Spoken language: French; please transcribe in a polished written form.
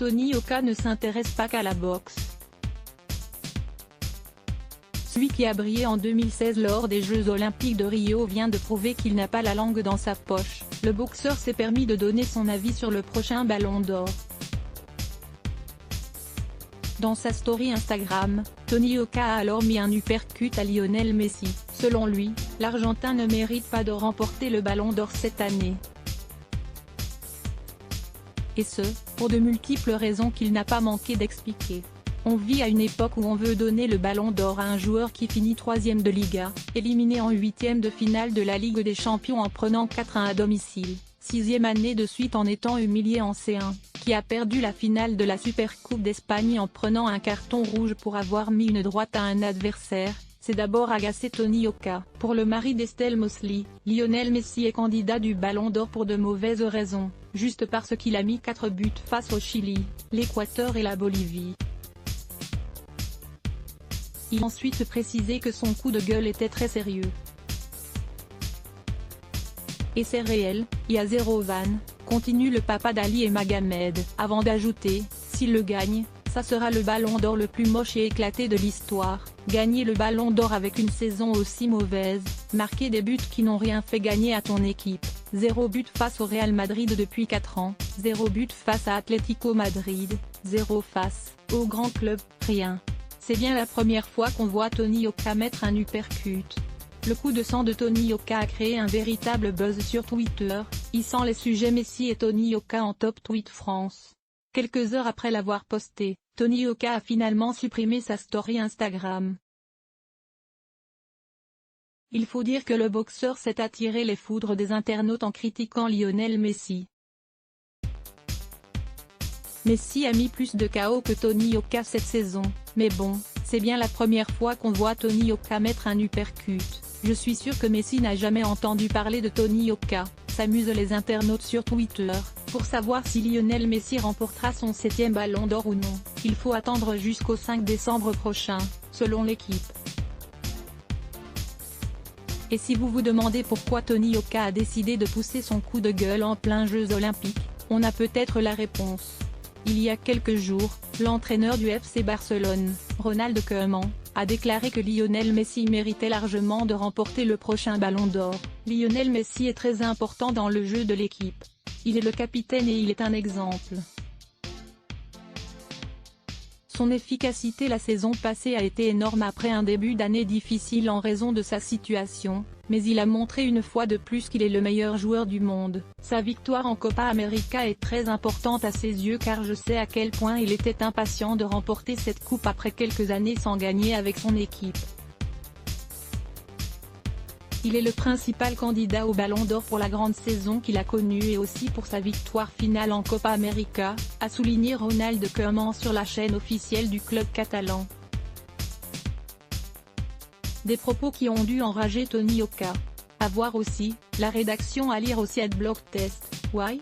Tony Yoka ne s'intéresse pas qu'à la boxe. Celui qui a brillé en 2016 lors des Jeux Olympiques de Rio vient de prouver qu'il n'a pas la langue dans sa poche. Le boxeur s'est permis de donner son avis sur le prochain Ballon d'Or. Dans sa story Instagram, Tony Yoka a alors mis un uppercut à Lionel Messi. Selon lui, l'Argentin ne mérite pas de remporter le Ballon d'Or cette année. Et ce, pour de multiples raisons qu'il n'a pas manqué d'expliquer. On vit à une époque où on veut donner le Ballon d'Or à un joueur qui finit 3e de Liga, éliminé en 8e de finale de la Ligue des Champions en prenant 4-1 à domicile, 6e année de suite en étant humilié en C1, qui a perdu la finale de la Supercoupe d'Espagne en prenant un carton rouge pour avoir mis une droite à un adversaire. C'est d'abord agacé Tony Yoka. Pour le mari d'Estelle Mosley, Lionel Messi est candidat du Ballon d'Or pour de mauvaises raisons, juste parce qu'il a mis 4 buts face au Chili, l'Équateur et la Bolivie. Il a ensuite précisé que son coup de gueule était très sérieux. Et c'est réel, il y a zéro vanne, continue le papa d'Ali et Magomed, avant d'ajouter, s'il le gagne, ça sera le Ballon d'Or le plus moche et éclaté de l'histoire. Gagner le Ballon d'Or avec une saison aussi mauvaise, marquer des buts qui n'ont rien fait gagner à ton équipe, 0 but face au Real Madrid depuis 4 ans, 0 but face à Atlético Madrid, 0 face au grand club, rien. C'est bien la première fois qu'on voit Tony Yoka mettre un uppercut. Le coup de sang de Tony Yoka a créé un véritable buzz sur Twitter, hissant les sujets Messi et Tony Yoka en top tweet France. Quelques heures après l'avoir posté, Tony Yoka a finalement supprimé sa story Instagram. Il faut dire que le boxeur s'est attiré les foudres des internautes en critiquant Lionel Messi. Messi a mis plus de KO que Tony Yoka cette saison, mais bon, c'est bien la première fois qu'on voit Tony Yoka mettre un uppercut. Je suis sûr que Messi n'a jamais entendu parler de Tony Yoka, s'amusent les internautes sur Twitter. Pour savoir si Lionel Messi remportera son 7e Ballon d'Or ou non, il faut attendre jusqu'au 5 décembre prochain, selon l'équipe. Et si vous vous demandez pourquoi Tony Yoka a décidé de pousser son coup de gueule en plein Jeux Olympiques, on a peut-être la réponse. Il y a quelques jours, l'entraîneur du FC Barcelone, Ronald Koeman, a déclaré que Lionel Messi méritait largement de remporter le prochain Ballon d'Or. Lionel Messi est très important dans le jeu de l'équipe. Il est le capitaine et il est un exemple. Son efficacité la saison passée a été énorme après un début d'année difficile en raison de sa situation, mais il a montré une fois de plus qu'il est le meilleur joueur du monde. Sa victoire en Copa América est très importante à ses yeux car je sais à quel point il était impatient de remporter cette coupe après quelques années sans gagner avec son équipe. Il est le principal candidat au Ballon d'Or pour la grande saison qu'il a connue et aussi pour sa victoire finale en Copa América, a souligné Ronald Koeman sur la chaîne officielle du club catalan. Des propos qui ont dû enrager Tony Yoka. À voir aussi, la rédaction à lire aussi @blogtest. Why?